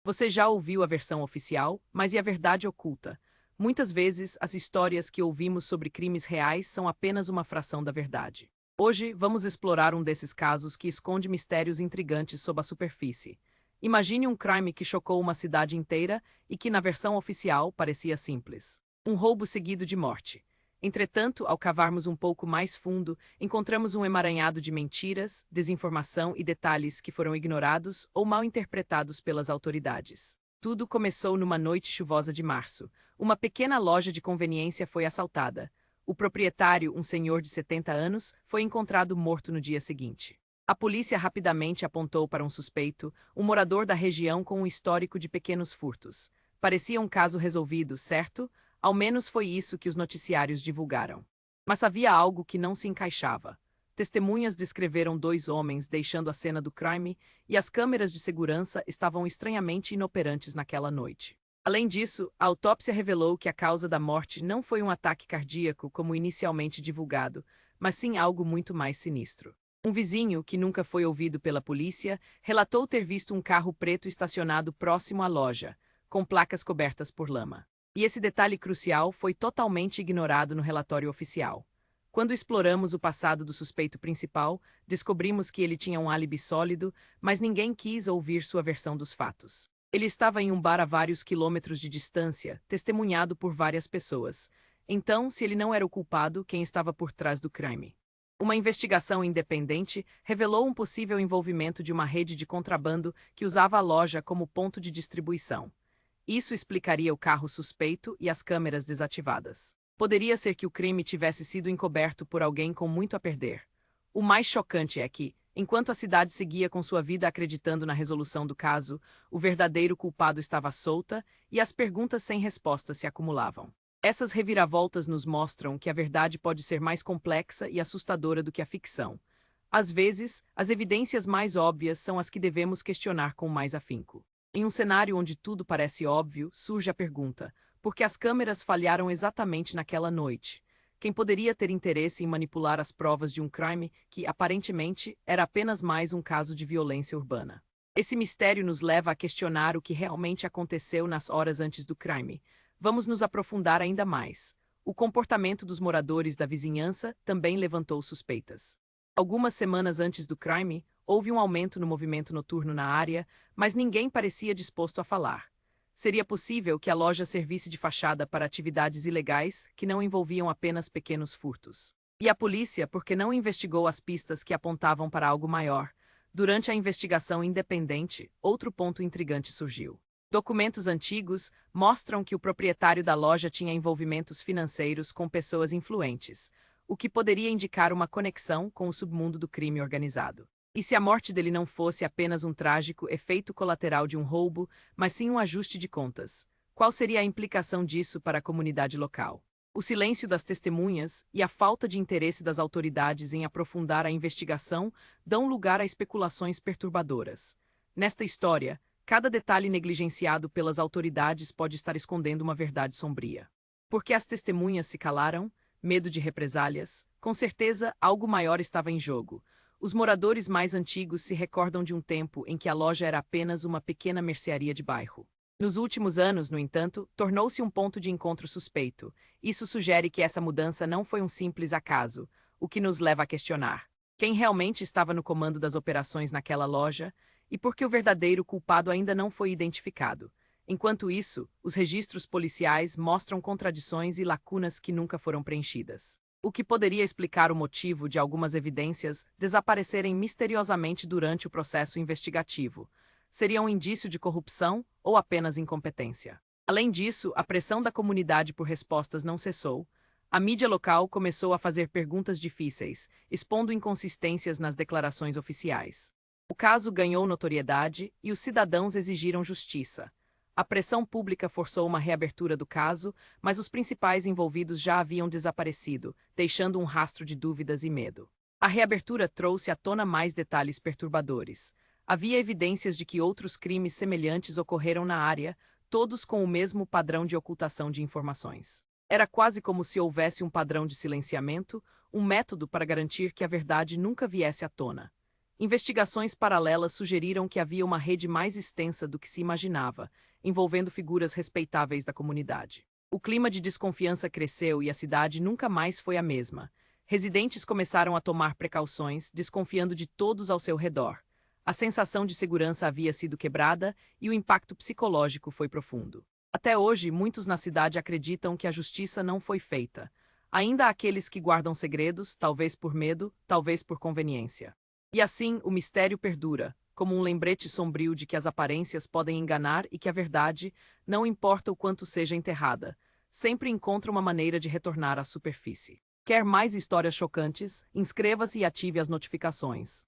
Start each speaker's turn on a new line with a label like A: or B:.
A: Você já ouviu a versão oficial, mas e a verdade oculta? Muitas vezes, as histórias que ouvimos sobre crimes reais são apenas uma fração da verdade. Hoje, vamos explorar um desses casos que esconde mistérios intrigantes sob a superfície. Imagine um crime que chocou uma cidade inteira e que, na versão oficial, parecia simples. Um roubo seguido de morte. Entretanto, ao cavarmos um pouco mais fundo, encontramos um emaranhado de mentiras, desinformação e detalhes que foram ignorados ou mal interpretados pelas autoridades. Tudo começou numa noite chuvosa de março. Uma pequena loja de conveniência foi assaltada. O proprietário, um senhor de 70 anos, foi encontrado morto no dia seguinte. A polícia rapidamente apontou para um suspeito, um morador da região com um histórico de pequenos furtos. Parecia um caso resolvido, certo? Ao menos foi isso que os noticiários divulgaram. Mas havia algo que não se encaixava. Testemunhas descreveram dois homens deixando a cena do crime e as câmeras de segurança estavam estranhamente inoperantes naquela noite. Além disso, a autópsia revelou que a causa da morte não foi um ataque cardíaco como inicialmente divulgado, mas sim algo muito mais sinistro. Um vizinho, que nunca foi ouvido pela polícia, relatou ter visto um carro preto estacionado próximo à loja, com placas cobertas por lama. E esse detalhe crucial foi totalmente ignorado no relatório oficial. Quando exploramos o passado do suspeito principal, descobrimos que ele tinha um álibi sólido, mas ninguém quis ouvir sua versão dos fatos. Ele estava em um bar a vários quilômetros de distância, testemunhado por várias pessoas. Então, se ele não era o culpado, quem estava por trás do crime? Uma investigação independente revelou um possível envolvimento de uma rede de contrabando que usava a loja como ponto de distribuição. Isso explicaria o carro suspeito e as câmeras desativadas. Poderia ser que o crime tivesse sido encoberto por alguém com muito a perder. O mais chocante é que, enquanto a cidade seguia com sua vida acreditando na resolução do caso, o verdadeiro culpado estava solta e as perguntas sem resposta se acumulavam. Essas reviravoltas nos mostram que a verdade pode ser mais complexa e assustadora do que a ficção. Às vezes, as evidências mais óbvias são as que devemos questionar com mais afinco. Em um cenário onde tudo parece óbvio, surge a pergunta: por que as câmeras falharam exatamente naquela noite? Quem poderia ter interesse em manipular as provas de um crime que, aparentemente, era apenas mais um caso de violência urbana? Esse mistério nos leva a questionar o que realmente aconteceu nas horas antes do crime. Vamos nos aprofundar ainda mais. O comportamento dos moradores da vizinhança também levantou suspeitas. Algumas semanas antes do crime, houve um aumento no movimento noturno na área, mas ninguém parecia disposto a falar. Seria possível que a loja servisse de fachada para atividades ilegais que não envolviam apenas pequenos furtos. E a polícia, por que não investigou as pistas que apontavam para algo maior? Durante a investigação independente, outro ponto intrigante surgiu. Documentos antigos mostram que o proprietário da loja tinha envolvimentos financeiros com pessoas influentes, o que poderia indicar uma conexão com o submundo do crime organizado. E se a morte dele não fosse apenas um trágico efeito colateral de um roubo, mas sim um ajuste de contas? Qual seria a implicação disso para a comunidade local? O silêncio das testemunhas e a falta de interesse das autoridades em aprofundar a investigação dão lugar a especulações perturbadoras. Nesta história, cada detalhe negligenciado pelas autoridades pode estar escondendo uma verdade sombria. Porque as testemunhas se calaram? Medo de represálias? Com certeza, algo maior estava em jogo. Os moradores mais antigos se recordam de um tempo em que a loja era apenas uma pequena mercearia de bairro. Nos últimos anos, no entanto, tornou-se um ponto de encontro suspeito. Isso sugere que essa mudança não foi um simples acaso, o que nos leva a questionar: quem realmente estava no comando das operações naquela loja e por que o verdadeiro culpado ainda não foi identificado? Enquanto isso, os registros policiais mostram contradições e lacunas que nunca foram preenchidas. O que poderia explicar o motivo de algumas evidências desaparecerem misteriosamente durante o processo investigativo? Seria um indício de corrupção ou apenas incompetência? Além disso, a pressão da comunidade por respostas não cessou. A mídia local começou a fazer perguntas difíceis, expondo inconsistências nas declarações oficiais. O caso ganhou notoriedade e os cidadãos exigiram justiça. A pressão pública forçou uma reabertura do caso, mas os principais envolvidos já haviam desaparecido, deixando um rastro de dúvidas e medo. A reabertura trouxe à tona mais detalhes perturbadores. Havia evidências de que outros crimes semelhantes ocorreram na área, todos com o mesmo padrão de ocultação de informações. Era quase como se houvesse um padrão de silenciamento, um método para garantir que a verdade nunca viesse à tona. Investigações paralelas sugeriram que havia uma rede mais extensa do que se imaginava, envolvendo figuras respeitáveis da comunidade. O clima de desconfiança cresceu e a cidade nunca mais foi a mesma. Residentes começaram a tomar precauções, desconfiando de todos ao seu redor. A sensação de segurança havia sido quebrada e o impacto psicológico foi profundo. Até hoje, muitos na cidade acreditam que a justiça não foi feita. Ainda há aqueles que guardam segredos, talvez por medo, talvez por conveniência. E assim, o mistério perdura, como um lembrete sombrio de que as aparências podem enganar e que a verdade, não importa o quanto seja enterrada, sempre encontra uma maneira de retornar à superfície. Quer mais histórias chocantes? Inscreva-se e ative as notificações.